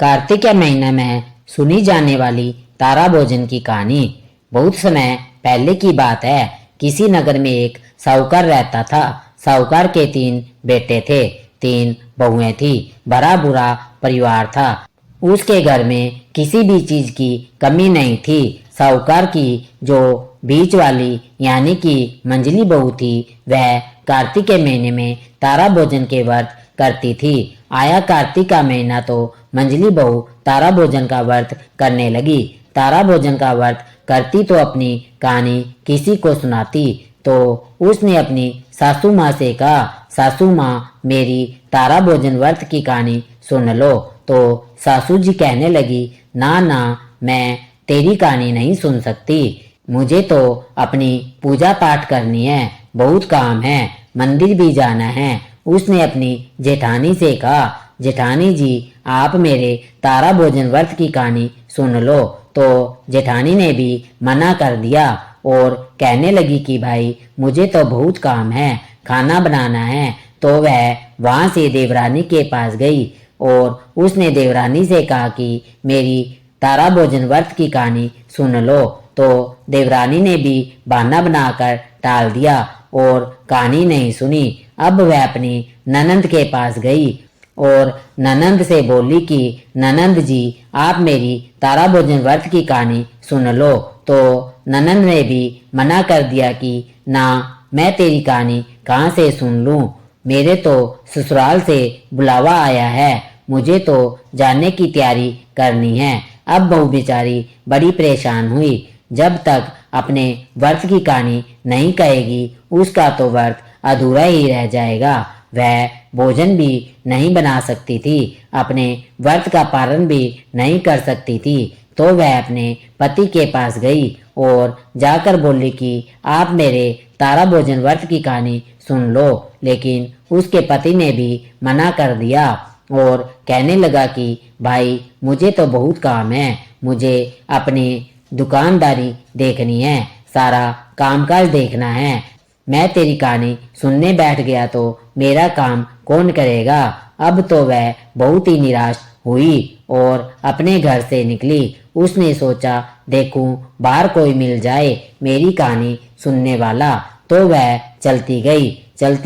कार्तिक के महीने में सुनी जाने वाली तारा भोजन की कहानी। बहुत समय पहले की बात है। किसी नगर में एक साहूकार रहता था। साहूकार के 3 बेटे थे, 3 बहुएं थी। भरा बुरा परिवार था। उसके घर में किसी भी चीज की कमी नहीं थी। साहूकार की जो बीच वाली यानी कि मंझली बहू थी, वह कार्तिक के महीने में तारा भोजन के व्रत करती थी। आया कार्तिक का महीना तो मंझली बहू तारा भोजन का व्रत करने लगी। तारा भोजन का व्रत करती तो अपनी कहानी किसी को सुनाती। तो उसने अपनी सासू माँ से कहा, सासू माँ मेरी तारा भोजन व्रत की कहानी सुन लो। तो सासू जी कहने लगी, ना ना, मैं तेरी कहानी नहीं सुन सकती। मुझे तो अपनी पूजा पाठ करनी है, बहुत काम है, मंदिर भी जाना है। उसने अपनी जेठानी से कहा, जेठानी जी आप मेरे तारा भोजन व्रत की कहानी सुन लो। तो जेठानी ने भी मना कर दिया और कहने लगी कि भाई मुझे तो बहुत काम है, खाना बनाना है। तो वह वहां से देवरानी के पास गई और उसने देवरानी से कहा कि मेरी तारा भोजन व्रत की कहानी सुन लो। तो देवरानी ने भी बहाना बनाकर टाल दिया और कहानी नहीं सुनी। अब वह अपनी ननंद के पास गई और ननंद से बोली कि ननंद जी आप मेरी तारा भोजन व्रत की कहानी सुन लो। तो ननंद ने भी मना कर दिया कि ना, मैं तेरी कहानी कहाँ से सुन लूँ, मेरे तो ससुराल से बुलावा आया है, मुझे तो जाने की तैयारी करनी है। अब बहू बेचारी बड़ी परेशान हुई। जब तक अपने व्रत की कहानी नहीं कहेगी उसका तो व्रत अधूरा ही रह जाएगा। वह भोजन भी नहीं बना सकती थी, अपने व्रत का पालन भी नहीं कर सकती थी। तो वह अपने पति के पास गई और जाकर बोली कि आप मेरे तारा भोजन व्रत की कहानी सुन लो। लेकिन उसके पति ने भी मना कर दिया और कहने लगा कि भाई मुझे तो बहुत काम है, मुझे अपनी दुकानदारी देखनी है, सारा कामकाज देखना है। मैं तेरी कहानी सुनने बैठ गया तो मेरा काम कौन करेगा। अब तो वह बहुत ही निराश हुई और अपने घर से निकली। उसने सोचा देखूं बाहर कोई मिल जाए मेरी कहानी सुनने वाला। तो वह चलती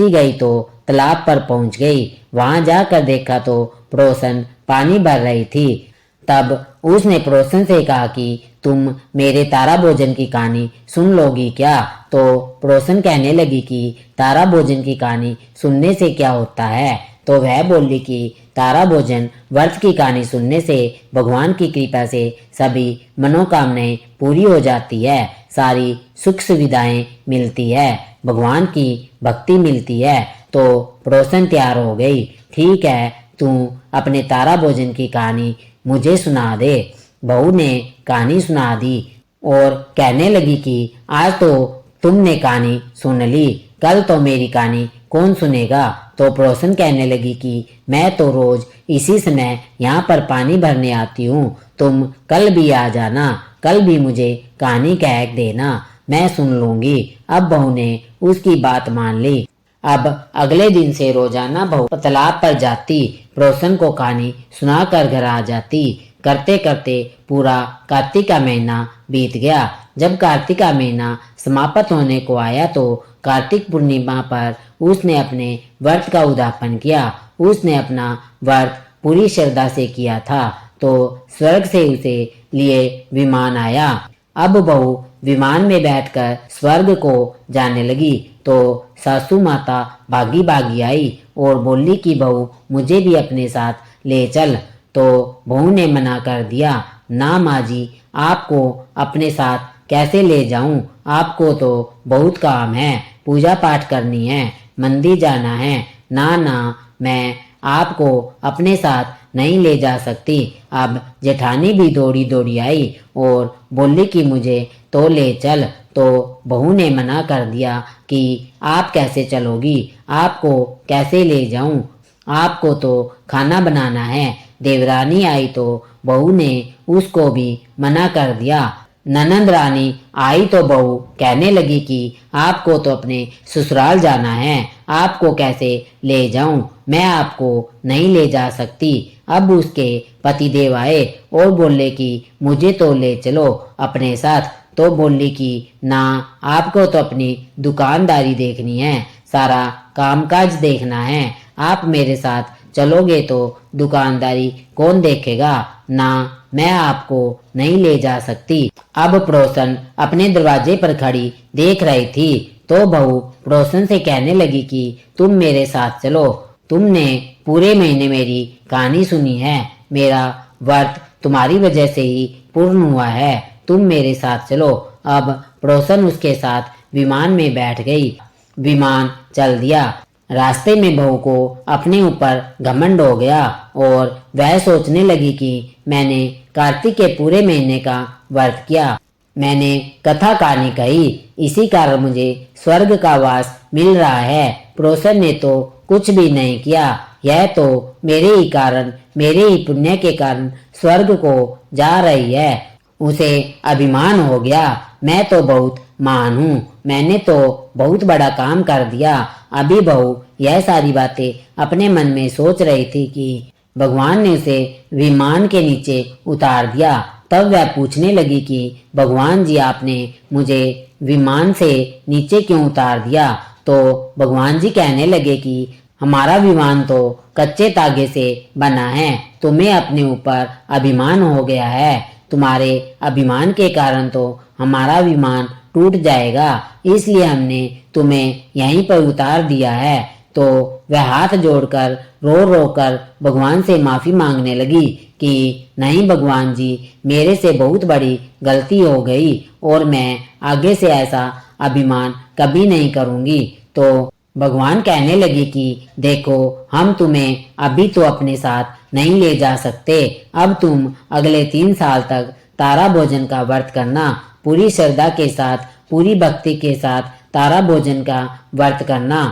गई तो तालाब पर पहुंच गई। वहां जाकर देखा तो पड़ोसन पानी भर रही थी। तब उसने पड़ोसन से कहा कि तुम मेरे तारा भोजन की कहानी सुन लोगी क्या। तो पड़ोसन कहने लगी कि तारा भोजन की कहानी सुनने से क्या होता है। तो वह बोली कि तारा भोजन व्रत की कहानी सुनने से भगवान की कृपा से सभी मनोकामनाएं पूरी हो जाती है, सारी सुख सुविधाएं मिलती है, भगवान की भक्ति मिलती है। तो पड़ोसन तैयार हो गई, ठीक है तू अपने तारा भोजन की कहानी मुझे सुना दे। बहू ने कहानी सुना दी और कहने लगी कि आज तो तुमने कहानी सुन ली, कल तो मेरी कहानी कौन सुनेगा। तो पड़ोसन कहने लगी कि मैं तो रोज इसी समय यहाँ पर पानी भरने आती हूँ, तुम कल भी आ जाना, कल भी मुझे कहानी कह देना, मैं सुन लूंगी। अब बहू ने उसकी बात मान ली। अब अगले दिन से रोजाना बहू तालाब पर जाती, पड़ोसन को कहानी सुनाकर घर आ जाती। करते करते पूरा कार्तिक का महीना बीत गया। जब कार्तिक का महीना समाप्त होने को आया तो कार्तिक पूर्णिमा पर उसने अपने व्रत का उद्यापन किया। उसने अपना व्रत पूरी श्रद्धा से किया था। तो स्वर्ग से उसे लिए विमान आया। अब बहू विमान में बैठकर स्वर्ग को जाने लगी तो सासू माता भागी भागी आई और बोली कि बहू मुझे भी अपने साथ ले चल। तो बहू ने मना कर दिया, ना माँ जी आपको अपने साथ कैसे ले जाऊं, आपको तो बहुत काम है, पूजा पाठ करनी है, मंदिर जाना है, ना ना, मैं आपको अपने साथ नहीं ले जा सकती। अब जेठानी भी दौड़ी दौड़ी आई और बोली कि मुझे तो ले चल। तो बहू ने मना कर दिया कि आप कैसे चलोगी, आपको कैसे ले जाऊं, आपको तो खाना बनाना है। देवरानी आई तो बहू ने उसको भी मना कर दिया। ननंद रानी आई तो बहू कहने लगी कि आपको तो अपने ससुराल जाना है, आपको कैसे ले जाऊं, मैं आपको नहीं ले जा सकती। अब उसके पतिदेव आए और बोले कि मुझे तो ले चलो अपने साथ। तो बोली कि ना, आपको तो अपनी दुकानदारी देखनी है, सारा कामकाज देखना है, आप मेरे साथ चलोगे तो दुकानदारी कौन देखेगा, ना, मैं आपको नहीं ले जा सकती। अब पड़ोसन अपने दरवाजे पर खड़ी देख रही थी तो बहू पड़ोसन से कहने लगी कि तुम मेरे साथ चलो, तुमने पूरे महीने मेरी कहानी सुनी है, मेरा व्रत तुम्हारी वजह से ही पूर्ण हुआ है, तुम मेरे साथ चलो। अब पड़ोसन उसके साथ विमान में बैठ गई। विमान चल दिया। रास्ते में बहू को अपने ऊपर घमंड हो गया और वह सोचने लगी कि मैंने कार्तिक के पूरे महीने का व्रत किया, मैंने कथा कहानी कही, इसी कारण मुझे स्वर्ग का वास मिल रहा है। पड़ोसन ने तो कुछ भी नहीं किया, यह तो मेरे ही कारण, मेरे ही पुण्य के कारण स्वर्ग को जा रही है। उसे अभिमान हो गया, मैं तो बहुत महान हूँ, मैंने तो बहुत बड़ा काम कर दिया। अभी बहू यह सारी बातें अपने मन में सोच रही थी कि भगवान ने उसे विमान के नीचे उतार दिया। तब वह पूछने लगी कि भगवान जी, आपने मुझे विमान से नीचे क्यों उतार दिया? तो भगवान जी कहने लगे कि हमारा विमान तो कच्चे तागे से बना है, तुम्हें अपने ऊपर अभिमान हो गया है, तुम्हारे अभिमान के कारण तो हमारा विमान टूट जाएगा, इसलिए हमने तुम्हें यहीं पर उतार दिया है। तो वह हाथ जोड़कर रो रो कर भगवान से माफ़ी मांगने लगी कि नहीं भगवान जी, मेरे से बहुत बड़ी गलती हो गई और मैं आगे से ऐसा अभिमान कभी नहीं करूँगी। तो भगवान कहने लगे कि देखो, हम तुम्हें अभी तो अपने साथ नहीं ले जा सकते, अब तुम अगले 3 साल तक तारा भोजन का व्रत करना, पूरी श्रद्धा के साथ, पूरी भक्ति के साथ तारा भोजन का व्रत करना।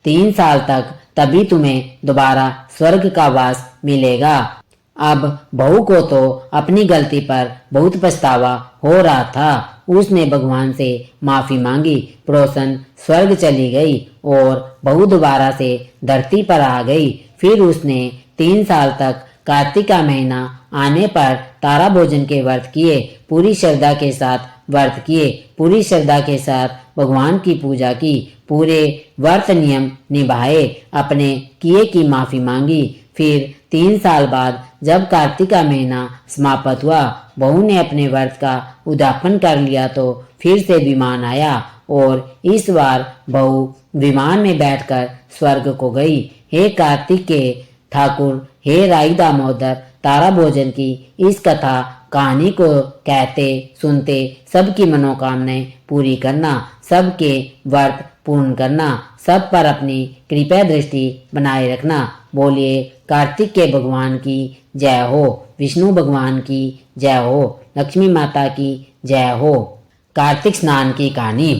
3 साल तक तभी तुम्हें दोबारा स्वर्ग का वास मिलेगा। अब बहू को तो अपनी गलती पर बहुत पछतावा हो रहा था। उसने भगवान से माफी मांगी। पड़ोसन स्वर्ग चली गई और बहू दोबारा से धरती पर आ गई। फिर उसने 3 साल तक कार्तिक का महीना आने पर तारा भोजन के व्रत किए, पूरी श्रद्धा के साथ व्रत किए, पूरी श्रद्धा के साथ भगवान की पूजा की, पूरे व्रत नियम निभाए, अपने किए की माफी मांगी। फिर 3 साल बाद जब कार्तिक का महीना समाप्त हुआ, बहू ने अपने व्रत का उद्यापन कर लिया तो फिर से विमान आया और इस बार बहू विमान में बैठकर स्वर्ग को गई। हे कार्तिक के ठाकुर, हे राई दामोदर, तारा भोजन की इस कथा कहानी को कहते सुनते सबकी मनोकामनाएं पूरी करना, सबके व्रत पूर्ण करना, सब पर अपनी कृपा दृष्टि बनाए रखना। बोलिए कार्तिक के भगवान की जय हो, विष्णु भगवान की जय हो, लक्ष्मी माता की जय हो। कार्तिक स्नान की कहानी।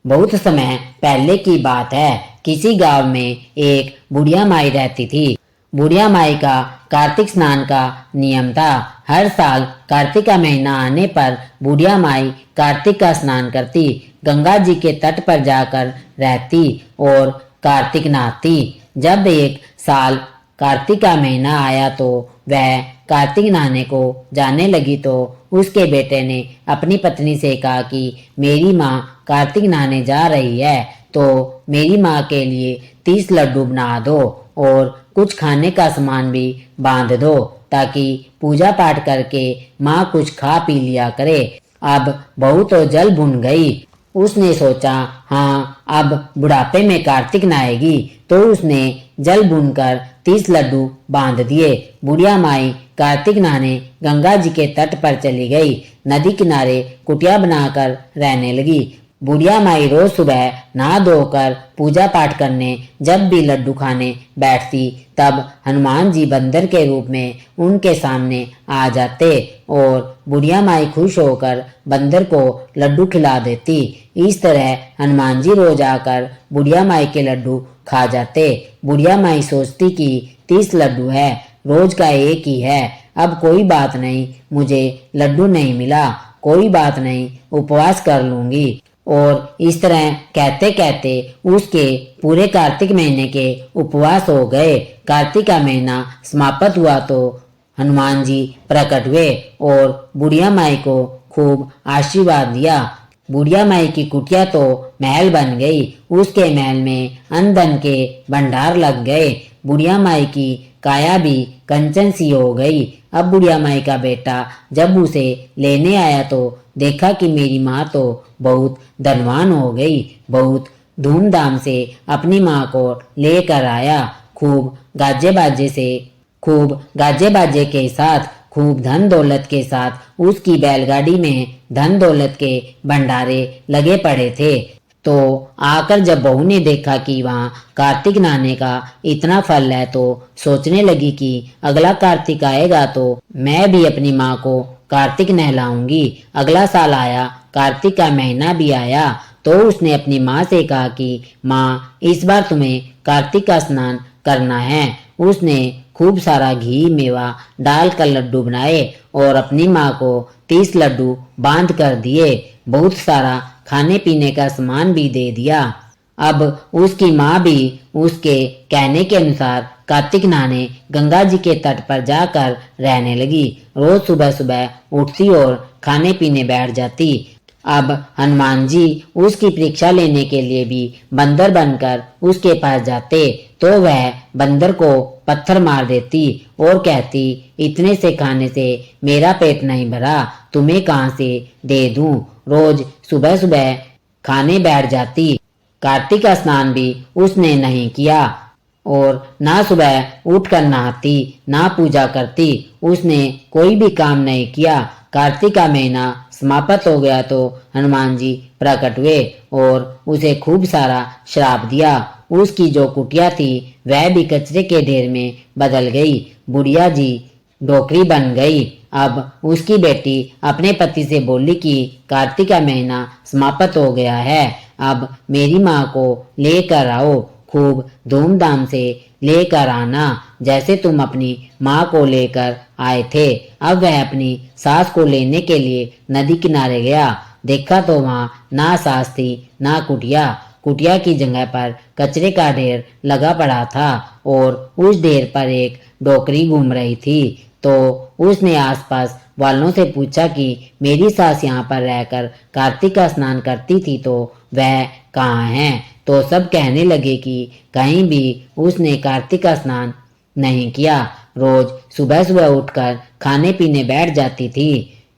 बहुत समय पहले की बात है। किसी गांव में एक बुढ़िया माई रहती थी। बुढ़िया माई का कार्तिक स्नान का नियम था। हर साल कार्तिक का महीना आने पर बुढ़िया माई कार्तिक का स्नान करती, गंगा जी के तट पर जाकर रहती और कार्तिक नहाती। जब एक साल कार्तिक का महीना आया तो वह कार्तिक नहाने को जाने लगी तो उसके बेटे ने अपनी पत्नी से कहा कि मेरी माँ कार्तिक नहाने जा रही है तो मेरी माँ के लिए 30 लड्डू बना दो और कुछ खाने का सामान भी बांध दो ताकि पूजा पाठ करके माँ कुछ खा पी लिया करे। अब बहू तो जल भुन गई। उसने सोचा हाँ, अब बुढ़ापे में कार्तिक नहाएगी, तो उसने जल भूनकर 30 लड्डू बांध दिए। बुढ़िया माई कार्तिक नहाने गंगा जी के तट पर चली गई। नदी किनारे कुटिया बनाकर रहने लगी। बुढ़िया माई रोज सुबह नहा धोकर पूजा पाठ करने जब भी लड्डू खाने बैठती तब हनुमान जी बंदर के रूप में उनके सामने आ जाते और बुढ़िया माई खुश होकर बंदर को लड्डू खिला देती। इस तरह हनुमान जी रोज आकर बुढ़िया माई के लड्डू खा जाते। बुढ़िया माई सोचती कि 30 लड्डू है, रोज का एक ही है, अब कोई बात नहीं, मुझे लड्डू नहीं मिला, कोई बात नहीं, उपवास कर लूंगी। और इस तरह कहते कहते उसके पूरे कार्तिक महीने के उपवास हो गए। कार्तिक का महीना समाप्त हुआ तो हनुमान जी प्रकट हुए और बुढ़िया माई को खूब आशीर्वाद दिया। बुढ़िया माई की कुटिया तो महल बन गई। उसके महल में अन्न धन के भंडार लग गए। बुढ़िया माई की काया भी कंचन सी हो गई। अब बुढ़िया माई का बेटा जब उसे लेने आया तो देखा कि मेरी माँ तो बहुत धनवान हो गई। बहुत धूमधाम से अपनी माँ को लेकर आया। खूब गाजे बाजे के साथ, खूब धन दौलत के साथ उसकी बैलगाड़ी में धन दौलत के भंडारे लगे पड़े थे। तो आकर जब बहू ने देखा कि वहाँ कार्तिक नहाने का इतना फल है तो सोचने लगी कि अगला कार्तिक आएगा तो मैं भी अपनी माँ को कार्तिक नहलाऊंगी। अगला साल आया, कार्तिक का महीना भी आया तो उसने अपनी माँ से कहा कि माँ, इस बार तुम्हें कार्तिक का स्नान करना है। उसने खूब सारा घी मेवा डालकर लड्डू बनाए और अपनी माँ को 30 लड्डू बांध कर दिए। बहुत सारा खाने पीने का सामान भी दे दिया। अब उसकी माँ भी उसके कहने के अनुसार कार्तिक नहाने गंगा जी के तट पर जाकर रहने लगी। रोज सुबह सुबह उठती और खाने पीने बैठ जाती। अब हनुमान जी उसकी परीक्षा लेने के लिए भी बंदर बनकर उसके पास जाते तो वह बंदर को पत्थर मार देती और कहती, इतने से खाने से मेरा पेट नहीं भरा, तुम्हें कहाँ से दे दूं। रोज सुबह सुबह खाने बैठ जाती। कार्तिक का स्नान भी उसने नहीं किया और ना सुबह उठकर नहाती ना पूजा करती। उसने कोई भी काम नहीं किया। कार्तिक का महीना समाप्त हो गया तो हनुमान जी प्रकट हुए और उसे खूब सारा श्राप दिया। उसकी जो कुटिया थी वह भी कचरे के ढेर में बदल गई। बुढ़िया जी डोकरी बन गई। अब उसकी बेटी अपने पति से बोली कि कार्तिक का महीना समाप्त हो गया है, अब मेरी माँ को लेकर आओ। खूब धूमधाम से लेकर आना, जैसे तुम अपनी माँ को लेकर आए थे। अब वह अपनी सास को लेने के लिए नदी किनारे गया। देखा तो वहाँ ना सास थी ना कुटिया। कुटिया की जगह पर कचरे का ढेर लगा पड़ा था और उस ढेर पर एक डोकरी घूम रही थी। तो उसने आसपास वालों से पूछा कि मेरी सास यहाँ पर रहकर कार्तिक का स्नान करती थी तो वह कहाँ है। तो सब कहने लगे कि कहीं भी उसने कार्तिक का स्नान नहीं किया। रोज सुबह सुबह उठकर खाने पीने बैठ जाती थी।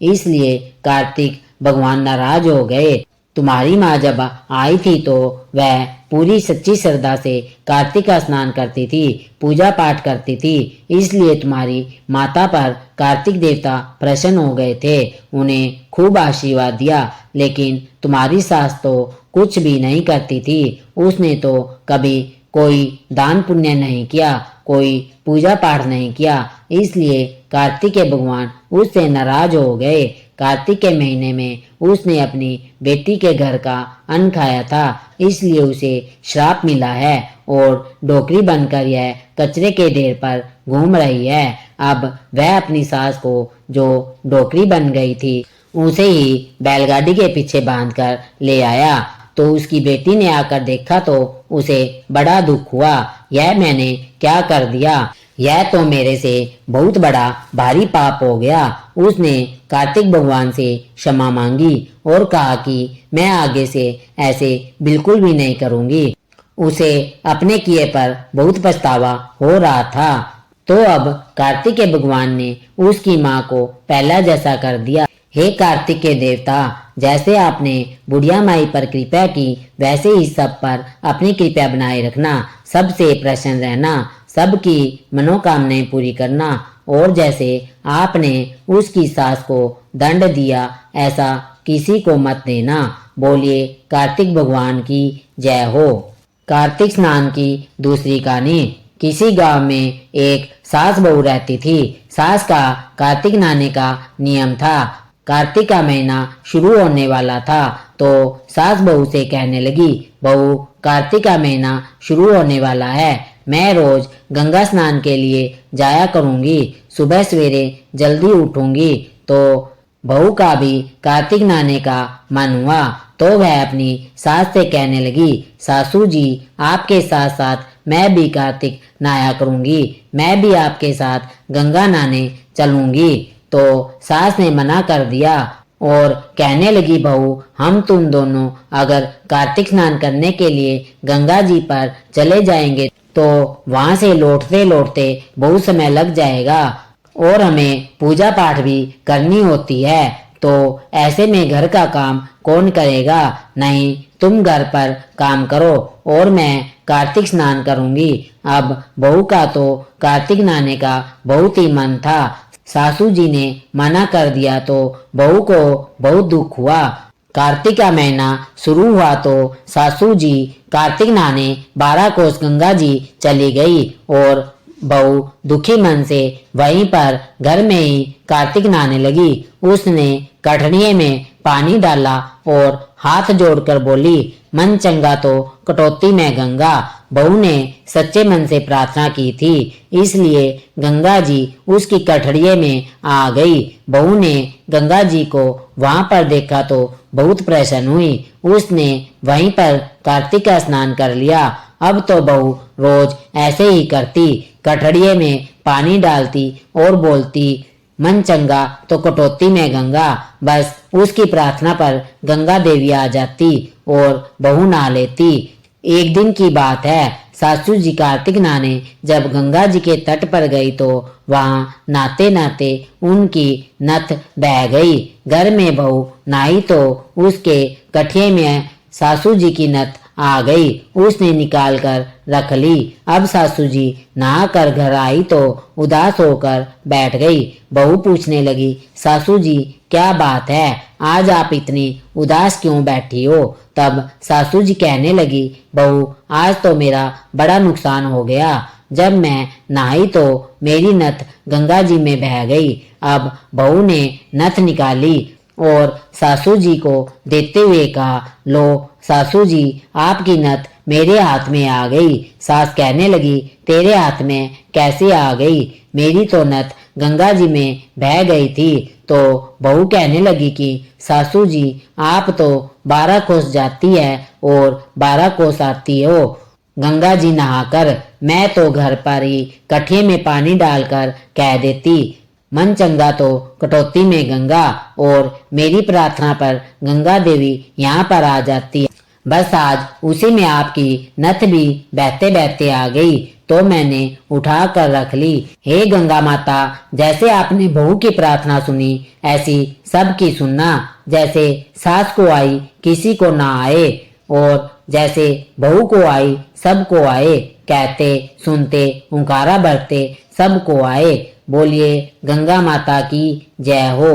इसलिए कार्तिक भगवान नाराज हो गए। तुम्हारी माँ जब आई थी तो वह पूरी सच्ची श्रद्धा से कार्तिक का स्नान करती थी, पूजा पाठ करती थी। इसलिए तुम्हारी माता पर कार्तिक देवता प्रसन्न हो गए थे, उन्हें खूब आशीर्वाद दिया। लेकिन तुम्हारी सास तो कुछ भी नहीं करती थी। उसने तो कभी कोई दान पुण्य नहीं किया, कोई पूजा पाठ नहीं किया। इसलिए कार्तिक के भगवान उससे नाराज हो गए। कार्तिक के महीने में उसने अपनी बेटी के घर का अन्न खाया था, इसलिए उसे श्राप मिला है और डोकरी बनकर यह कचरे के ढेर पर घूम रही है। अब वह अपनी सास को जो डोकरी बन गई थी उसे ही बैलगाड़ी के पीछे बांधकर ले आया। तो उसकी बेटी ने आकर देखा तो उसे बड़ा दुख हुआ। यह मैंने क्या कर दिया, यह तो मेरे से बहुत बड़ा भारी पाप हो गया। उसने कार्तिक भगवान से क्षमा मांगी और कहा कि मैं आगे से ऐसे बिल्कुल भी नहीं करूंगी। उसे अपने किए पर बहुत पछतावा हो रहा था। तो अब कार्तिक के भगवान ने उसकी माँ को पहला जैसा कर दिया। हे कार्तिक के देवता, जैसे आपने बुढ़िया माई पर कृपा की वैसे ही सब पर अपनी कृपा बनाए रखना, सबसे प्रसन्न रहना, सबकी मनोकामनाएं पूरी करना। और जैसे आपने उसकी सास को दंड दिया ऐसा किसी को मत देना। बोलिए कार्तिक भगवान की जय हो। कार्तिक स्नान की दूसरी कहानी। किसी गांव में एक सास बहू रहती थी। सास का कार्तिक नहाने का नियम था। कार्तिक का महीना शुरू होने वाला था तो सास बहू से कहने लगी, बहू, कार्तिक का महीना शुरू होने वाला है, मैं रोज गंगा स्नान के लिए जाया करूंगी। सुबह सवेरे जल्दी उठूंगी तो बहू का भी कार्तिक नहाने का मन हुआ तो वह अपनी सास से कहने लगी, सासू जी आपके साथ साथ मैं भी कार्तिक नहाया करूंगी, मैं भी आपके साथ गंगा नहाने चलूंगी। तो सास ने मना कर दिया और कहने लगी, बहू हम तुम दोनों अगर कार्तिक स्नान करने के लिए गंगा जी पर चले जाएंगे तो वहां से लौटते लौटते बहुत समय लग जाएगा और हमें पूजा पाठ भी करनी होती है, तो ऐसे में घर का काम कौन करेगा। नहीं तुम घर पर काम करो और मैं कार्तिक स्नान करूंगी। अब बहू का तो कार्तिक नहाने का बहुत ही मन था। सासू जी ने मना कर दिया तो बहू को बहुत दुख हुआ। कार्तिक का महीना शुरू हुआ तो सासू जी कार्तिक नहाने 12 कोस गंगा जी चली गई और बहू दुखी मन से वहीं पर घर में ही कार्तिक नहाने लगी। उसने कठड़िए में पानी डाला और हाथ जोड़कर बोली, मन चंगा तो कटौती में गंगा। बहू ने सच्चे मन से प्रार्थना की थी, इसलिए गंगा जी उसकी कठड़िए में आ गई। बहू ने गंगा जी को वहां पर देखा तो बहुत प्रसन्न हुई। उसने वहीं पर कार्तिक का स्नान कर लिया। अब तो बहू रोज ऐसे ही करती, कठड़िए में पानी डालती और बोलती, मन चंगा तो कटौती में गंगा। बस उसकी प्रार्थना पर गंगा देवी आ जाती और बहू नहा लेती। एक दिन की बात है, सासू जी कार्तिक नहाने जब गंगा जी के तट पर गई तो वहां नहाते नहाते उनकी नथ बह गई। घर में बहू नहाई तो उसके कठिए में सासू जी की नथ आ गई। उसने निकाल कर रख ली। अब सासू जी नहा कर घर आई तो उदास होकर बैठ गई। बहू पूछने लगी, सासू जी क्या बात है, आज आप इतनी उदास क्यों बैठी हो। तब सासू जी कहने लगी, बहू आज तो मेरा बड़ा नुकसान हो गया। जब मैं नहाई तो मेरी नथ गंगा जी में बह गई। अब बहू ने नथ निकाली और सासू जी को देते हुए कहा, लो सासू जी आपकी नथ मेरे हाथ में आ गई। सास कहने लगी, तेरे हाथ में कैसे आ गई, मेरी तो नथ गंगा जी में बह गई थी। तो बहू कहने लगी कि सासू जी आप तो 12 कोस जाती है और 12 कोस आती हो गंगा जी नहाकर, मैं तो घर पर ही कठिए में पानी डालकर कह देती, मन चंगा तो कटौती में गंगा, और मेरी प्रार्थना पर गंगा देवी यहाँ पर आ जाती है। बस आज उसी में आपकी नथ भी बहते बहते आ गई तो मैंने उठा कर रख ली। हे गंगा माता, जैसे आपने बहू की प्रार्थना सुनी ऐसी सबकी सुनना। जैसे सास को आई किसी को ना आए और जैसे बहू को आई सबको आए। कहते सुनते ओंकारा भरते सबको आए। बोलिए गंगा माता की जय हो।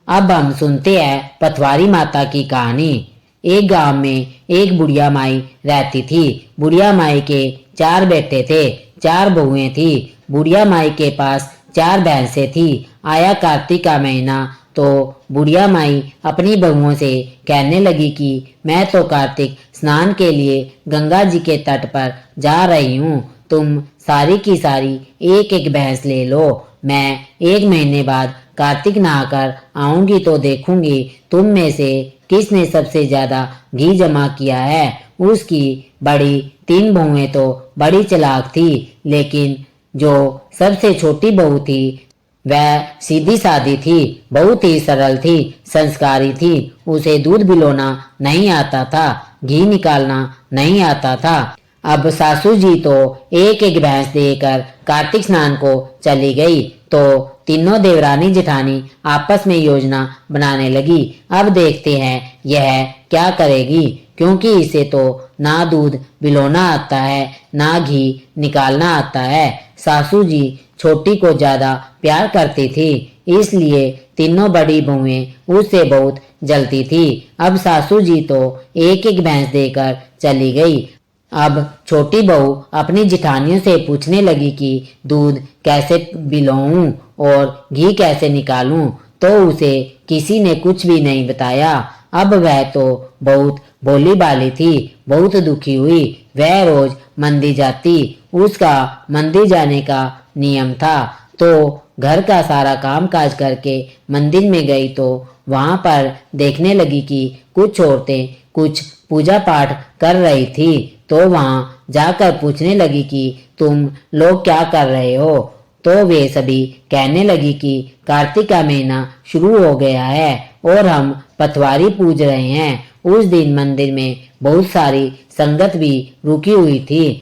अब हम सुनते हैं पथवारी माता की कहानी। एक गांव में एक बुढ़िया माई रहती थी। बुढ़िया माई के 4 बेटे थे, 4 बहुएं थी। बुढ़िया माई के पास 4 भैंसें थी। आया कार्तिक का महीना तो बुढ़िया माई अपनी बहुओं से कहने लगी कि मैं तो कार्तिक स्नान के लिए गंगा जी के तट पर जा रही हूँ, तुम सारी की सारी एक एक भैंस ले लो। मैं 1 महीने बाद कार्तिक नहाकर आऊंगी तो देखूंगी तुम में से किसने सबसे ज्यादा घी जमा किया है। उसकी बड़ी 3 बहुएं तो बड़ी चालाक थी, लेकिन जो सबसे छोटी बहू थी वह सीधी सादी थी, बहुत ही सरल थी, संस्कारी थी। उसे दूध पिलाना नहीं आता था, घी निकालना नहीं आता था। अब सासू जी तो एक एक भैंस देकर कार्तिक स्नान को चली गई तो तीनों देवरानी जेठानी आपस में योजना बनाने लगी। अब देखते हैं यह क्या करेगी, क्योंकि इसे तो ना दूध पिलाना आता है ना घी निकालना आता है। सासू जी छोटी को ज्यादा प्यार करती थी, इसलिए तीनों बड़ी बहुएं उससे बहुत जलती थी। अब सासू जी तो एक एक भैंस देकर चली गई। अब छोटी बहू अपनी जिठानियों से पूछने लगी कि दूध कैसे पिलाऊं और घी कैसे निकालूं, तो उसे किसी ने कुछ भी नहीं बताया। अब वह तो बहुत भोली भाली थी, बहुत दुखी हुई। वह रोज मंदिर जाती, उसका मंदिर जाने का नियम था। तो घर का सारा काम काज करके मंदिर में गई तो वहां पर देखने लगी कि कुछ औरतें कुछ पूजा पाठ कर रही थी। तो वहां जाकर पूछने लगी कि तुम लोग क्या कर रहे हो। तो वे सभी कहने लगी कि कार्तिक का महीना शुरू हो गया है और हम पटवारी पूज रहे हैं। उस दिन मंदिर में बहुत सारी संगत भी रुकी हुई थी।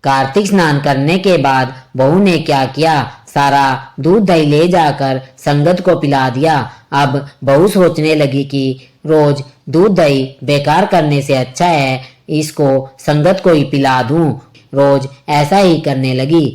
कार्तिक स्नान करने के बाद बहू ने क्या किया, सारा दूध दही ले जाकर संगत को पिला दिया। अब बहू सोचने लगी कि रोज दूध दही बेकार करने से अच्छा है इसको संगत को ही पिला दूं। रोज ऐसा ही करने लगी।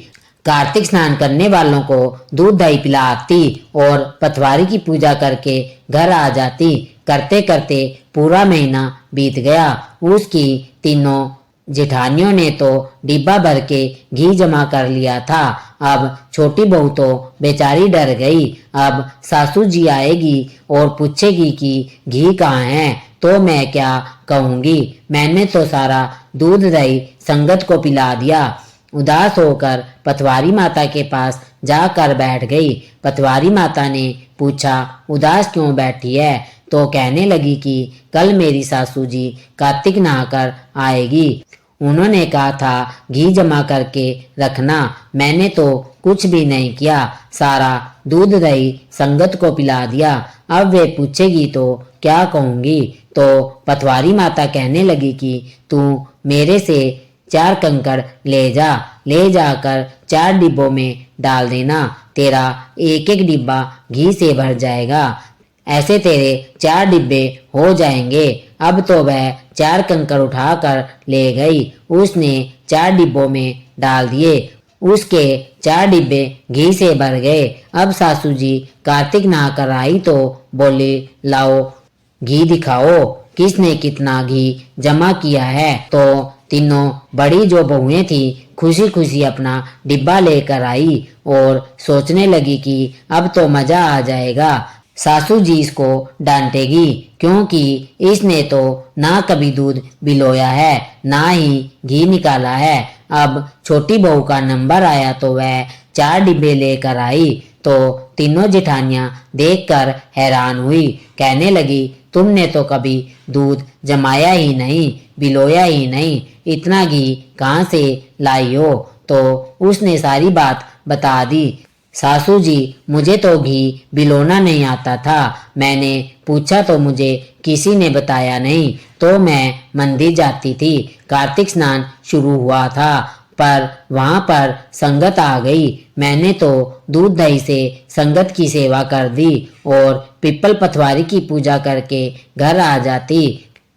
कार्तिक स्नान करने वालों को दूध दही पिलाती और पटवारी की पूजा करके घर आ जाती। करते करते पूरा महीना बीत गया। उसकी तीनों जेठानियों ने तो डिब्बा भर के घी जमा कर लिया था। अब छोटी बहू तो बेचारी डर गई। अब सासू जी आएगी और पूछेगी कि घी कहाँ है, तो मैं क्या कहूँगी, मैंने तो सारा दूध दही संगत को पिला दिया। उदास होकर पटवारी माता के पास जाकर बैठ गई। पटवारी माता ने पूछा, उदास क्यों बैठी है। तो कहने लगी कि कल मेरी सासू जी कार्तिक नहाकर आएगी। उन्होंने कहा था घी जमा करके रखना, मैंने तो कुछ भी नहीं किया, सारा दूध दही संगत को पिला दिया। अब वे पूछेगी तो क्या कहूँगी। तो पटवारी माता कहने लगी कि तू मेरे से 4 कंकड़ ले जाकर 4 डिब्बों में डाल देना, तेरा एक एक डिब्बा घी से भर जाएगा। ऐसे तेरे 4 डिब्बे हो जाएंगे। अब तो वह 4 कंकड़ उठाकर ले गई। उसने 4 डिब्बों में डाल दिए। उसके 4 डिब्बे घी से भर गए। अब सासू जी कार्तिक नहाकर आई तो बोले, लाओ घी दिखाओ, किसने कितना घी जमा किया है। तो तीनों बड़ी जो बहुएं थी खुशी खुशी अपना डिब्बा लेकर आई और सोचने लगी कि अब तो मजा आ जाएगा। सासू जी इसको डांटेगी क्योंकि इसने तो ना कभी दूध बिलोया है ना ही घी निकाला है। अब छोटी बहू का नंबर आया तो वह 4 डिब्बे लेकर आई। तो तीनों जेठानियां देखकर हैरान हुई। कहने लगी, तुमने तो कभी दूध जमाया ही नहीं, बिलोया ही नहीं, इतना घी कहाँ से लाई हो। तो उसने सारी बात बता दी। सासू जी, मुझे तो घी बिलोना नहीं आता था, मैंने पूछा तो मुझे किसी ने बताया नहीं, तो मैं मंदिर जाती थी। कार्तिक स्नान शुरू हुआ था पर वहां पर संगत आ गई। मैंने तो दूध दही से संगत की सेवा कर दी और पिपल पटवारी की पूजा करके घर आ जाती।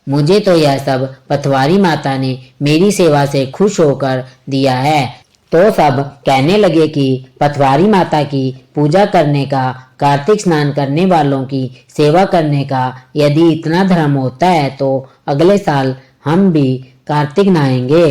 मुझे तो यह सब पटवारी माता ने मेरी सेवा से खुश होकर दिया है। तो सब कहने लगे कि पटवारी माता की पूजा करने का, कार्तिक स्नान करने वालों की सेवा करने का यदि इतना धर्म होता है तो अगले साल हम भी कार्तिक नहाएंगे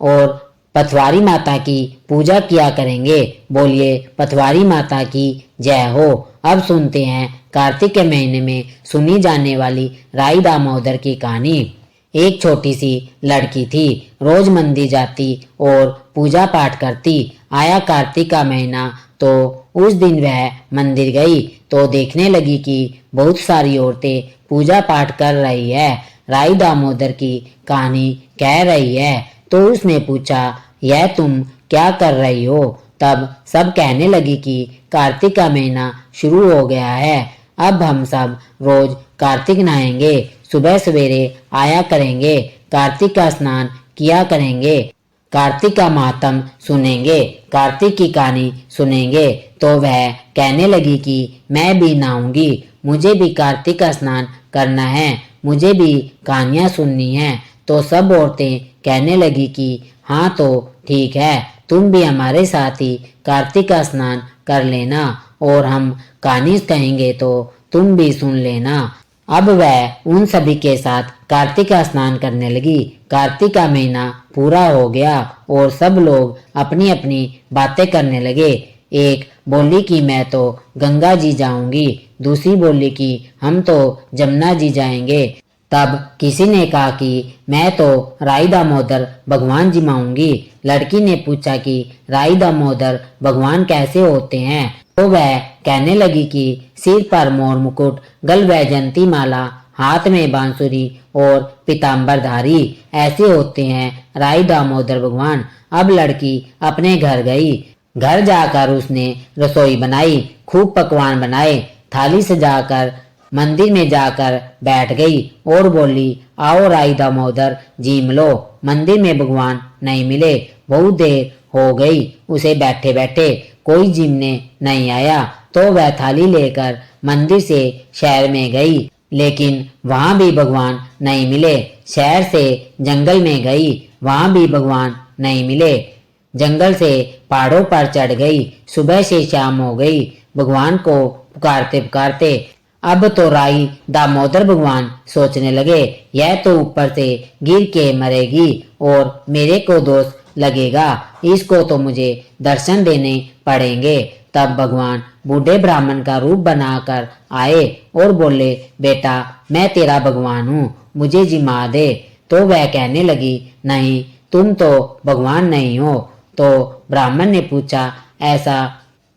और पटवारी माता की पूजा किया करेंगे। बोलिए पटवारी माता की जय हो। अब सुनते हैं कार्तिक के महीने में सुनी जाने वाली राई दामोदर की कहानी। एक छोटी सी लड़की थी, रोज मंदिर जाती और पूजा पाठ करती। आया कार्तिक का महीना तो उस दिन वह मंदिर गई तो देखने लगी कि बहुत सारी औरतें पूजा पाठ कर रही है, राई दामोदर की कहानी कह रही है। तो उसने पूछा, यह तुम क्या कर रही हो। तब सब कहने लगी कि कार्तिक का महीना शुरू हो गया है, अब हम सब रोज कार्तिक नहाएंगे, सुबह सवेरे आया करेंगे, कार्तिक का स्नान किया करेंगे, कार्तिक का मातम सुनेंगे, कार्तिक की कहानी सुनेंगे। तो वह कहने लगी कि मैं भी नहाऊंगी, मुझे भी कार्तिक का स्नान करना है, मुझे भी कहानियाँ सुननी हैं। तो सब औरतें कहने लगी कि हाँ तो ठीक है, तुम भी हमारे साथ ही कार्तिक का स्नान कर लेना और हम कहानी कहेंगे तो तुम भी सुन लेना। अब वह उन सभी के साथ कार्तिक का स्नान करने लगी। कार्तिक का महीना पूरा हो गया और सब लोग अपनी अपनी बातें करने लगे। एक बोली कि मैं तो गंगा जी जाऊंगी, दूसरी बोली कि हम तो जमुना जी जाएंगे, तब किसी ने कहा कि मैं तो राई दामोदर भगवान जिमाऊंगी। लड़की ने पूछा कि राई दामोदर भगवान कैसे होते हैं। तो वह कहने लगी कि सिर पर मोर मुकुट, गल वैजयंती माला, हाथ में बांसुरी और पीताम्बरधारी, ऐसे होते हैं राई दामोदर भगवान। अब लड़की अपने घर गई। घर जाकर उसने रसोई बनाई, खूब पकवान बनाए, थाली सजाकर मंदिर में जाकर बैठ गई और बोली, आओ राई दामोदर जीम लो। मंदिर में भगवान नहीं मिले। बहुत देर हो गई उसे बैठे बैठे, कोई जीमने नहीं आया। तो वह थाली लेकर मंदिर से शहर में गई, लेकिन वहां भी भगवान नहीं मिले। शहर से जंगल में गई, वहां भी भगवान नहीं मिले। जंगल से पहाड़ों पर चढ़ गई, सुबह से शाम हो गई भगवान को पुकारते पुकारते। अब तो राई दामोदर भगवान सोचने लगे, यह तो ऊपर से गिर के मरेगी और मेरे को दोष लगेगा, इसको तो मुझे दर्शन देने पड़ेंगे। तब भगवान बूढ़े ब्राह्मण का रूप बनाकर आए और बोले, बेटा मैं तेरा भगवान हूँ, मुझे जिमा दे। तो वह कहने लगी, नहीं तुम तो भगवान नहीं हो। तो ब्राह्मण ने पूछा, ऐसा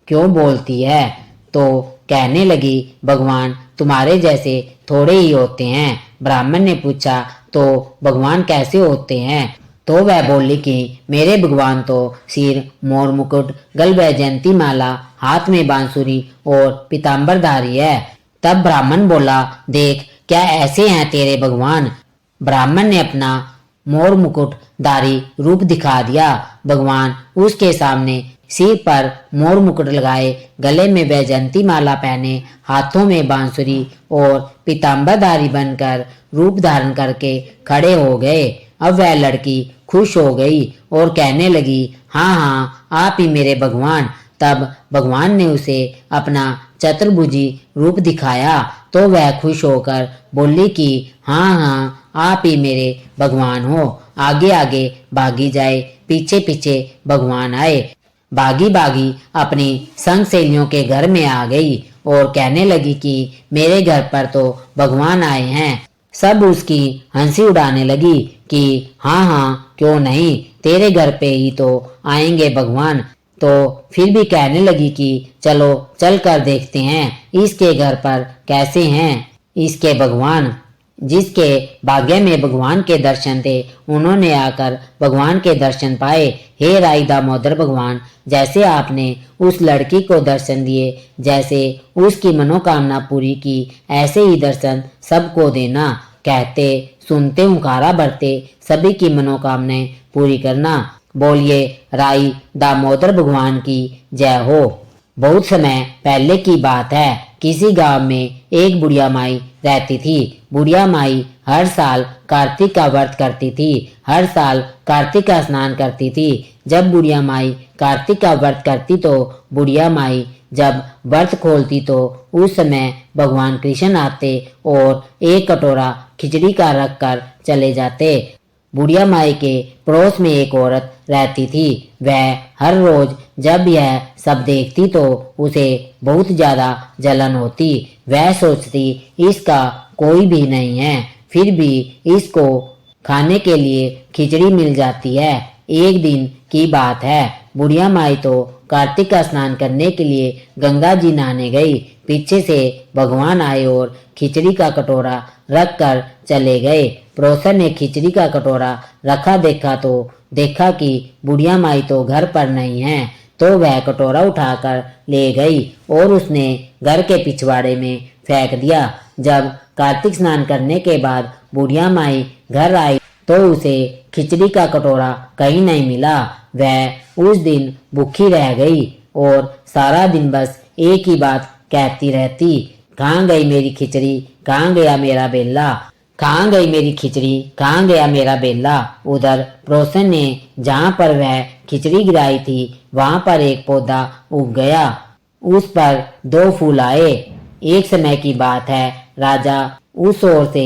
क्यों बोलती है? तो कहने लगी, भगवान तुम्हारे जैसे थोड़े ही होते हैं। ब्राह्मण ने पूछा, तो भगवान कैसे होते हैं? तो वह बोली कि मेरे भगवान तो सिर मोर मुकुट, गल वैजयंती माला, हाथ में बांसुरी और पीताम्बरधारी है। तब ब्राह्मण बोला, देख क्या ऐसे हैं तेरे भगवान? ब्राह्मण ने अपना मोर मुकुटधारी रूप दिखा दिया। भगवान उसके सामने सिर पर मोर मुकुट लगाए, गले में वैजयंती माला पहने, हाथों में बांसुरी और पीताम्बरधारी बनकर रूप धारण करके खड़े हो गए। अब वह लड़की खुश हो गई और कहने लगी, हाँ हाँ आप ही मेरे भगवान। तब भगवान ने उसे अपना चतुर्भुजी रूप दिखाया। तो वह खुश होकर बोली कि हाँ हाँ आप ही मेरे भगवान हो। आगे आगे भागी जाए, पीछे पीछे भगवान आए। भागी भागी अपनी संग सहेलियों के घर में आ गई और कहने लगी कि मेरे घर पर तो भगवान आए हैं। सब उसकी हंसी उड़ाने लगी कि हाँ हाँ क्यों नहीं, तेरे घर पे ही तो आएंगे भगवान। तो फिर भी कहने लगी कि चलो चल कर देखते हैं इसके घर पर कैसे हैं इसके भगवान। जिसके भाग्य में भगवान के दर्शन थे, उन्होंने आकर भगवान के दर्शन पाए। हे राई दामोदर भगवान, जैसे आपने उस लड़की को दर्शन दिए, जैसे उसकी मनोकामना पूरी की, ऐसे ही दर्शन सबको देना। कहते सुनते हुंकारा भरते सभी की मनोकामनाएं पूरी करना। बोलिए राई दामोदर भगवान की जय हो। बहुत समय पहले की बात है, किसी गांव में एक बुढ़िया माई रहती थी। बुढ़िया माई हर साल कार्तिक का व्रत करती थी, हर साल कार्तिक का स्नान करती थी। जब बुढ़िया माई कार्तिक का व्रत करती तो बुढ़िया माई जब व्रत खोलती तो उस समय भगवान कृष्ण आते और एक कटोरा खिचड़ी का रख कर चले जाते। बुढ़िया माई के पड़ोस में एक औरत रहती थी। वह हर रोज जब यह सब देखती तो उसे बहुत ज्यादा जलन होती। वह सोचती इसका कोई भी नहीं है, फिर भी इसको खाने के लिए खिचड़ी मिल जाती है। एक दिन की बात है, बुढ़िया माई तो कार्तिक का स्नान करने के लिए गंगा जी नहाने गई। पीछे से भगवान आए और खिचड़ी का कटोरा रख कर चले गए। पड़ोसन ने खिचड़ी का कटोरा रखा देखा कि बुढ़िया माई तो घर पर नहीं है। तो वह कटोरा उठाकर ले गई और उसने घर के पिछवाड़े में फेंक दिया। जब कार्तिक स्नान करने के बाद बुढ़िया माई घर आई तो उसे खिचड़ी का कटोरा कहीं नहीं मिला। वह उस दिन भूखी रह गई और सारा दिन बस एक ही बात कहती रहती, कहाँ गई मेरी खिचड़ी, कहाँ गया मेरा बेला, कहाँ गई मेरी खिचड़ी, कहाँ गया मेरा बेला। उधर पड़ोसन ने जहाँ पर वह खिचड़ी गिराई थी वहां पर एक पौधा उग गया। उस पर 2 फूल आए। एक समय की बात है, राजा उस ओर से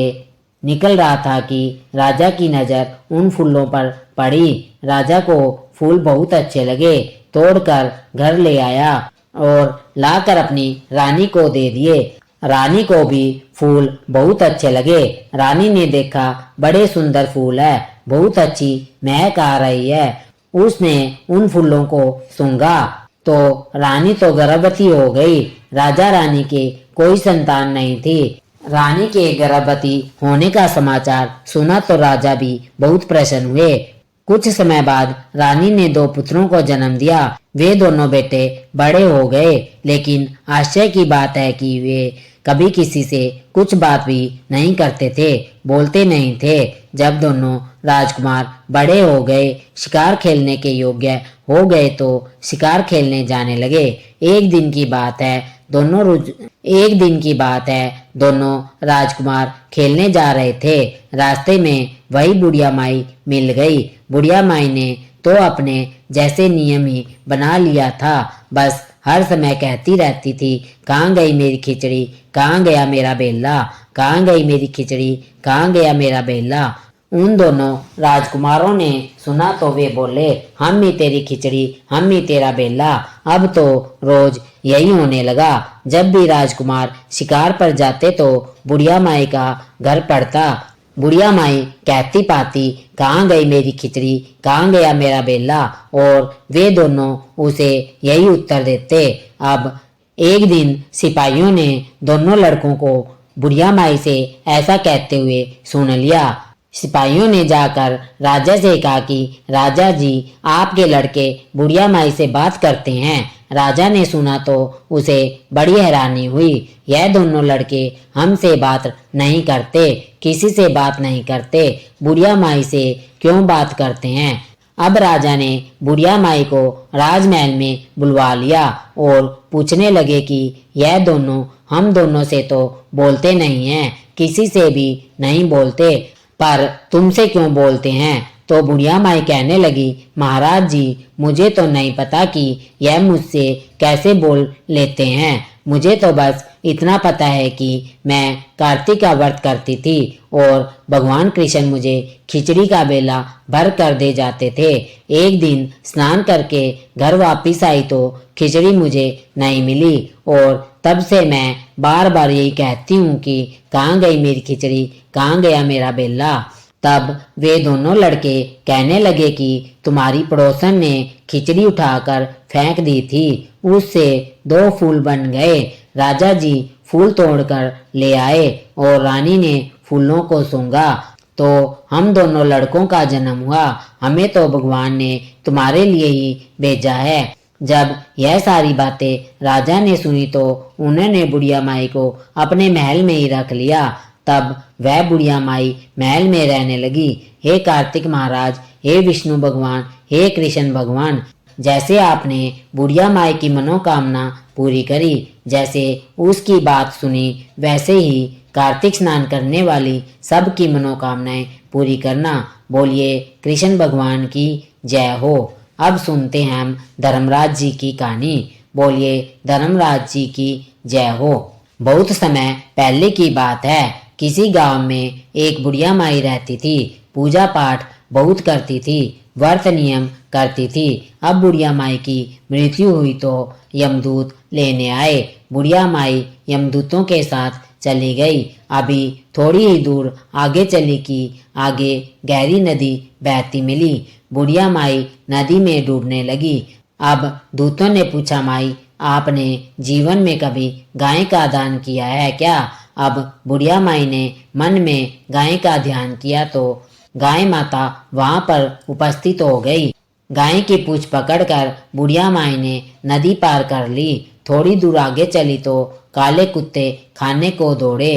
निकल रहा था कि राजा की नजर उन फूलों पर पड़ी। राजा को फूल बहुत अच्छे लगे, तोड़कर घर ले आया और लाकर अपनी रानी को दे दिए। रानी को भी फूल बहुत अच्छे लगे। रानी ने देखा बड़े सुंदर फूल है, बहुत अच्छी महक आ रही है। उसने उन फूलों को सूंघा तो रानी तो गर्भवती हो गई। राजा रानी के कोई संतान नहीं थी। रानी के गर्भवती होने का समाचार सुना तो राजा भी बहुत प्रसन्न हुए। कुछ समय बाद रानी ने 2 पुत्रों को जन्म दिया। वे दोनों बेटे बड़े हो गए, लेकिन आश्चर्य की बात है कि वे कभी किसी से कुछ बात भी नहीं करते थे, बोलते नहीं थे। जब दोनों राजकुमार बड़े हो गए, शिकार खेलने के योग्य हो गए तो शिकार खेलने जाने लगे। एक दिन की बात है, दोनों राजकुमार खेलने जा रहे थे। रास्ते में वही बुढ़िया माई मिल गई। बुढ़िया माई ने तो अपने जैसे नियम ही बना लिया था, बस हर समय कहती रहती थी, कहाँ गई मेरी खिचड़ी, कहाँ गया मेरा बेला, कहाँ गई मेरी खिचड़ी, कहाँ गया मेरा बेला। उन दोनों राजकुमारों ने सुना तो वे बोले, हम ही तेरी खिचड़ी, हम ही तेरा बेला। अब तो रोज यही होने लगा। जब भी राजकुमार शिकार पर जाते तो बुढ़िया माई का घर पड़ता। बुढ़िया माई कहती पाती, कहाँ गई मेरी खिचड़ी, कहाँ गया मेरा बेला, और वे दोनों उसे यही उत्तर देते। अब एक दिन सिपाहियों ने दोनों लड़कों को बुढ़िया माई से ऐसा कहते हुए सुन लिया। सिपाहियों ने जाकर राजा से कहा कि राजा जी, आपके लड़के बुढ़िया माई से बात करते हैं। राजा ने सुना तो उसे बड़ी हैरानी हुई। यह दोनों लड़के हमसे बात नहीं करते, किसी से बात नहीं करते, बुढ़िया माई से क्यों बात करते हैं। अब राजा ने बुढ़िया माई को राजमहल में बुलवा लिया और पूछने लगे कि यह दोनों हम दोनों से तो बोलते नहीं हैं, किसी से भी नहीं बोलते, पर तुमसे क्यों बोलते हैं। तो बुढ़िया माई कहने लगी, महाराज जी, मुझे तो नहीं पता कि यह मुझसे कैसे बोल लेते हैं। मुझे तो बस इतना पता है कि मैं कार्तिक का व्रत करती थी और भगवान कृष्ण मुझे खिचड़ी का बेला भर कर दे जाते थे। एक दिन स्नान करके घर वापिस आई तो खिचड़ी मुझे नहीं मिली और तब से मैं बार बार यही कहती हूँ कि कहाँ गई मेरी खिचड़ी, कहाँ गया मेरा बेला। तब वे दोनों लड़के कहने लगे कि तुम्हारी पड़ोसन ने खिचड़ी उठाकर फेंक दी थी, उससे 2 फूल बन गए। राजा जी फूल तोड़कर ले आए और रानी ने फूलों को सूंघा तो हम दोनों लड़कों का जन्म हुआ। हमें तो भगवान ने तुम्हारे लिए ही भेजा है। जब यह सारी बातें राजा ने सुनी तो उन्होंने बुढ़िया माई को अपने महल में ही रख लिया। तब वह बुढ़िया माई महल में रहने लगी। हे कार्तिक महाराज, हे विष्णु भगवान, हे कृष्ण भगवान, जैसे आपने बुढ़िया माई की मनोकामना पूरी करी, जैसे उसकी बात सुनी, वैसे ही कार्तिक स्नान करने वाली सबकी मनोकामनाएं पूरी करना। बोलिए कृष्ण भगवान की जय हो। अब सुनते हैं हम धर्मराज जी की कहानी। बोलिए धर्मराज जी की जय हो। बहुत समय पहले की बात है। किसी गांव में एक बुढ़िया माई रहती थी। पूजा पाठ बहुत करती थी, व्रत नियम करती थी। अब बुढ़िया माई की मृत्यु हुई तो यमदूत लेने आए। बुढ़िया माई यमदूतों के साथ चली गई। अभी थोड़ी ही दूर आगे चली कि आगे गहरी नदी बहती मिली। बुढ़िया माई नदी में डूबने लगी। अब दूतों ने पूछा, माई, आपने जीवन में कभी गाय का दान किया है क्या? अब बुढ़िया माई ने मन में गाय का ध्यान किया तो गाय माता वहां पर उपस्थित हो गई। गाय की पूंछ पकड़कर बुढ़िया माई ने नदी पार कर ली। थोड़ी दूर आगे चली तो काले कुत्ते खाने को दौड़े।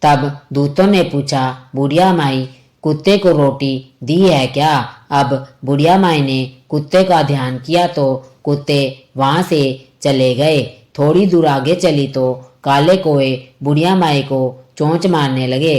तब दूतों ने पूछा, बुढ़िया माई, कुत्ते को रोटी दी है क्या? अब बुढ़िया माई ने कुत्ते का ध्यान किया तो कुत्ते वहां से चले गए। थोड़ी दूर आगे चली तो काले कोए बुढ़िया माई को चोंच मारने लगे।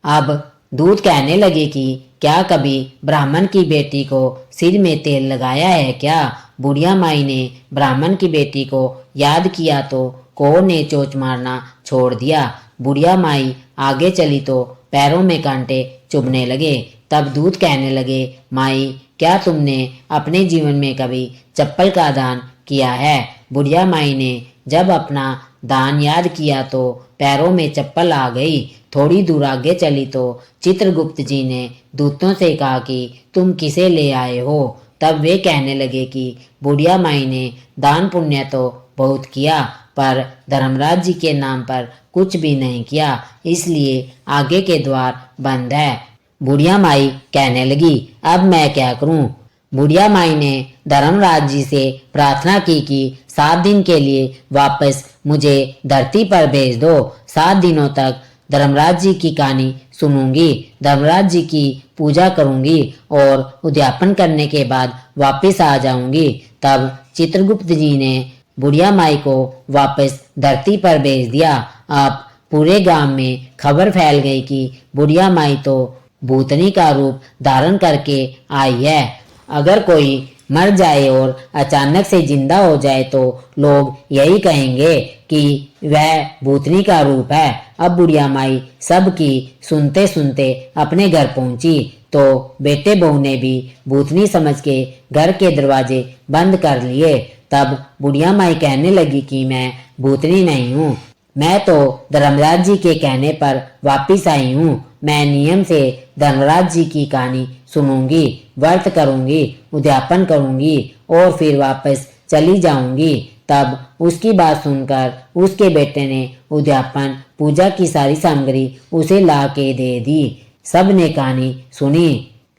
अब दूत कहने लगे कि क्या कभी ब्राह्मण की बेटी को सिर में तेल लगाया है क्या? बुढ़िया माई ने ब्राह्मण की बेटी को याद किया तो कोह ने चोंच मारना छोड़ दिया। बुढ़िया माई आगे चली तो पैरों में कांटे चुभने लगे। तब दूत कहने लगे, माई, क्या तुमने अपने जीवन में कभी चप्पल का दान किया है? बुढ़िया माई ने जब अपना दान याद किया तो पैरों में चप्पल आ गई। थोड़ी दूर आगे चली तो चित्रगुप्त जी ने दूतों से कहा कि तुम किसे ले आए हो। तब वे कहने लगे कि बुढ़िया माई ने दान पुण्य तो बहुत किया पर धर्मराज जी के नाम पर कुछ भी नहीं किया, इसलिए आगे के द्वार बंद है। बुढ़िया माई कहने लगी, अब मैं क्या करूं। बुढ़िया माई ने धर्मराज जी से प्रार्थना की कि 7 दिन के लिए वापस मुझे धरती पर भेज दो। 7 दिनों तक धर्मराज जी की कहानी सुनूंगी, धर्मराज जी की पूजा करूंगी और उद्यापन करने के बाद वापस आ जाऊंगी। तब चित्रगुप्त जी ने बुढ़िया माई को वापस धरती पर भेज दिया। अब पूरे गांव में खबर फैल गई कि बुढ़िया माई तो भूतनी का रूप धारण करके आई है। अगर कोई मर जाए और अचानक से जिंदा हो जाए तो लोग यही कहेंगे कि वह भूतनी का रूप है। अब बुढ़िया माई सबकी सुनते सुनते अपने घर पहुंची तो बेटे बहू ने भी भूतनी समझ के घर के दरवाजे बंद कर लिए। तब बुढ़िया माई कहने लगी कि मैं भूतनी नहीं हूँ, मैं तो धर्मराज जी के कहने पर वापिस आई हूँ। मैं नियम से धर्मराज जी की कहानी सुनूंगी, व्रत करूंगी, उद्यापन करूंगी और फिर वापस चली जाऊंगी। तब उसकी बात सुनकर उसके बेटे ने उद्यापन पूजा की सारी सामग्री उसे ला के दे दी। सब ने कहानी सुनी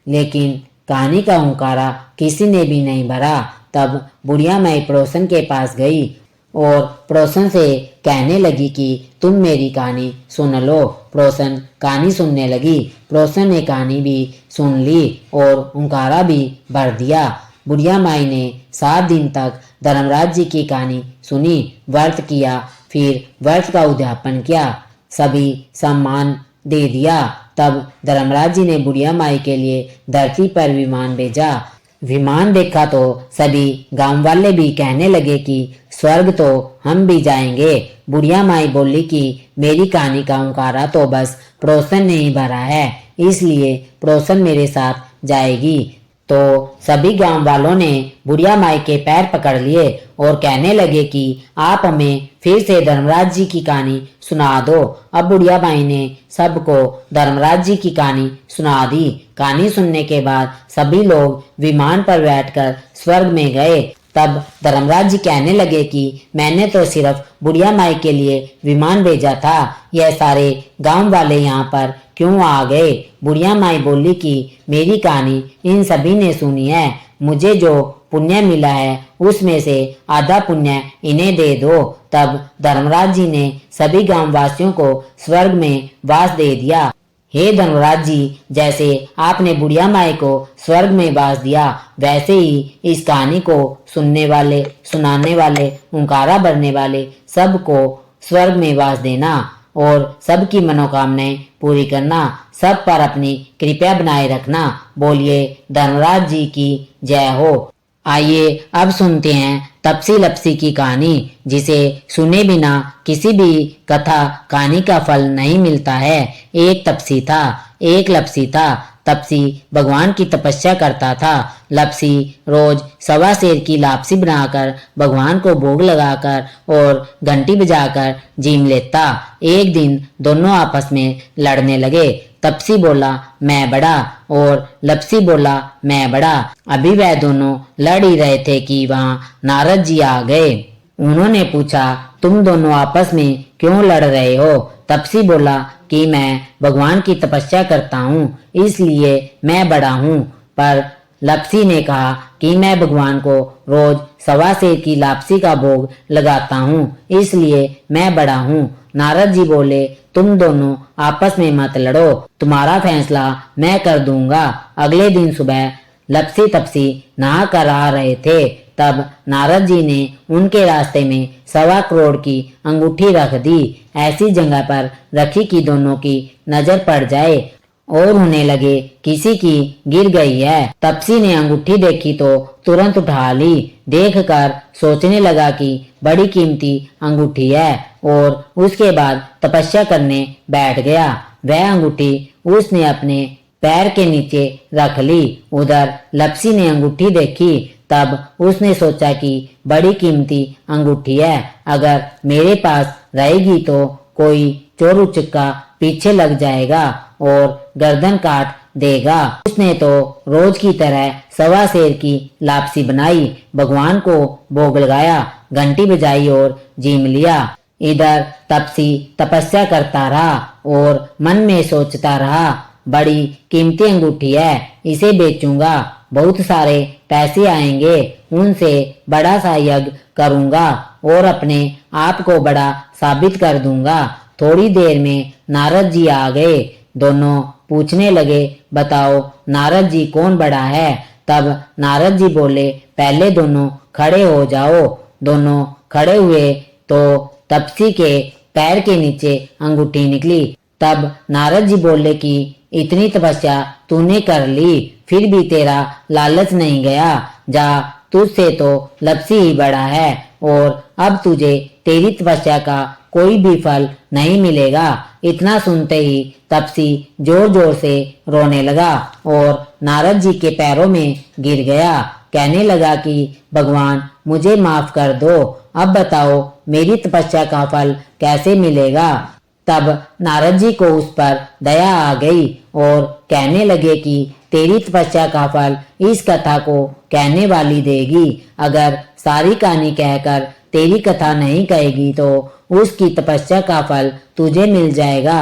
लेकिन कहानी का हुंकारा किसी ने भी नहीं भरा। तब बुढ़िया माई पड़ोसन के पास गई और पड़ोसन से कहने लगी कि तुम मेरी कहानी सुन लो। पड़ोसन कहानी सुनने लगी। पड़ोसन ने कहानी भी सुन ली और हुंकारा भी भर दिया। बुढ़िया माई ने 7 दिन तक धर्मराज जी की कहानी सुनी, व्रत किया, फिर व्रत का उद्यापन किया, सभी सम्मान दे दिया। तब धर्मराज जी ने बुढ़िया माई के लिए धरती पर विमान भेजा। विमान देखा तो सभी गांव वाले भी कहने लगे कि स्वर्ग तो हम भी जाएंगे। बुढ़िया माई बोली कि मेरी कहानी का हुंकारा तो बस पड़ोसन ने ही भरा है, इसलिए पड़ोसन मेरे साथ जाएगी। तो सभी गांव वालों ने बुढ़िया माई के पैर पकड़ लिए और कहने लगे कि आप हमें फिर से धर्मराज जी की कहानी सुना दो। अब बुढ़िया माई ने सबको धर्मराज जी की कहानी सुना दी। कहानी सुनने के बाद सभी लोग विमान पर बैठकर स्वर्ग में गए। तब धर्मराज जी कहने लगे कि मैंने तो सिर्फ बुढ़िया माई के लिए विमान भेजा था, यह सारे गांव वाले यहाँ पर क्यों आ गए। बुढ़िया माई बोली कि मेरी कहानी इन सभी ने सुनी है, मुझे जो पुण्य मिला है उसमें से आधा पुण्य इन्हें दे दो। तब धर्मराज जी ने सभी गांव वासियों को स्वर्ग में वास दे दिया। हे धर्मराज जी, जैसे आपने बुढ़िया माई को स्वर्ग में वास दिया, वैसे ही इस कहानी को सुनने वाले, सुनाने वाले, हुंकारा भरने वाले सबको स्वर्ग में वास देना और सबकी मनोकामनाएं पूरी करना। सब पर अपनी कृपा बनाए रखना। बोलिए धर्मराज जी की जय हो। आइए अब सुनते हैं तपसी लपसी की कहानी, जिसे सुने बिना किसी भी कथा कहानी का फल नहीं मिलता है। एक तपसी था, एक लपसी था। तपसी भगवान की तपस्या करता था। लपसी रोज 1.25 सेर की लापसी बनाकर भगवान को भोग लगाकर और घंटी बजाकर जीम लेता। एक दिन दोनों आपस में लड़ने लगे। तपसी बोला मैं बड़ा और लपसी बोला मैं बड़ा। अभी वह दोनों लड़ ही रहे थे कि वहां नारद जी आ गए। उन्होंने पूछा तुम दोनों आपस में क्यों लड़ रहे हो। तपसी बोला कि मैं भगवान की तपस्या करता हूँ इसलिए मैं बड़ा हूँ। पर लपसी ने कहा कि मैं भगवान को रोज 1.25 सेर की लापसी का भोग लगाता हूँ इसलिए मैं बड़ा हूँ। नारद जी बोले तुम दोनों आपस में मत लड़ो, तुम्हारा फैसला मैं कर दूंगा। अगले दिन सुबह लपसी तपसी नहा कर आ रहे थे। तब नारद जी ने उनके रास्ते में 1.25 करोड़ की अंगूठी रख दी। ऐसी जगह पर रखी कि दोनों की नजर पड़ जाए और उन्हें लगे किसी की गिर गई है। तपसी ने अंगूठी देखी तो तुरंत उठा ली। देखकर सोचने लगा कि बड़ी कीमती अंगूठी है और उसके बाद तपस्या करने बैठ गया। वह अंगूठी उसने अपने पैर के नीचे रख ली। उधर लपसी ने अंगूठी देखी तब उसने सोचा कि बड़ी कीमती अंगूठी है, अगर मेरे पास रहेगी तो कोई चोर उचक्का पीछे लग जाएगा और गर्दन काट देगा। उसने तो रोज की तरह सवा सेर की लापसी बनाई, भगवान को भोग लगाया, घंटी बजाई और जीम लिया। इधर तपसी तपस्या करता रहा और मन में सोचता रहा, बड़ी कीमती अंगूठी है, इसे बेचूंगा, बहुत सारे पैसे आएंगे, उनसे बड़ा सा यज्ञ करूंगा और अपने आप को बड़ा साबित कर दूंगा। थोड़ी देर में नारद जी आ गए। दोनों पूछने लगे, बताओ नारद जी कौन बड़ा है? तब नारद जी बोले, पहले दोनों खड़े हो जाओ। दोनों खड़े हुए तो तपसी के पैर के नीचे अंगूठी निकली। तब नारद जी बोले कि इतनी तपस्या तूने कर ली, फिर भी तेरा लालच नहीं गया, जा, तुझसे तो लपसी ही बड़ा है और अब तुझे तेरी तपस्या का कोई भी फल नहीं मिलेगा। इतना सुनते ही तपसी जोर जोर से रोने लगा और नारद जी के पैरों में गिर गया। कहने लगा कि भगवान मुझे माफ कर दो, अब बताओ मेरी तपस्या का फल कैसे मिलेगा? तब नारद जी को उस पर दया आ गई और कहने लगे कि तेरी तपस्या का फल इस कथा को कहने वाली देगी। अगर सारी कहानी कहकर तेरी कथा नहीं कहेगी तो उसकी तपस्या का फल तुझे मिल जाएगा।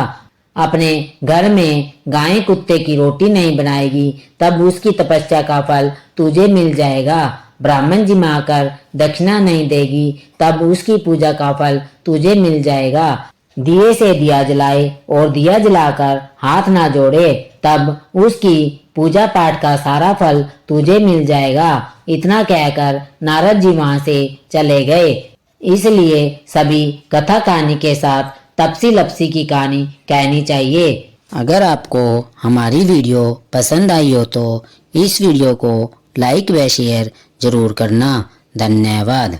अपने घर में गाय कुत्ते की रोटी नहीं बनाएगी तब उसकी तपस्या का फल तुझे मिल जाएगा। ब्राह्मण जी में आकर दक्षिणा नहीं देगी तब उसकी पूजा का फल तुझे मिल जाएगा। दिए से दिया जलाए और दिया जलाकर हाथ ना जोड़े तब उसकी पूजा पाठ का सारा फल तुझे मिल जाएगा। इतना कहकर नारद जी वहां से चले गए। इसलिए सभी कथा कहानी के साथ तपसी लपसी की कहानी कहनी चाहिए। अगर आपको हमारी वीडियो पसंद आई हो तो इस वीडियो को लाइक व शेयर जरूर करना। धन्यवाद।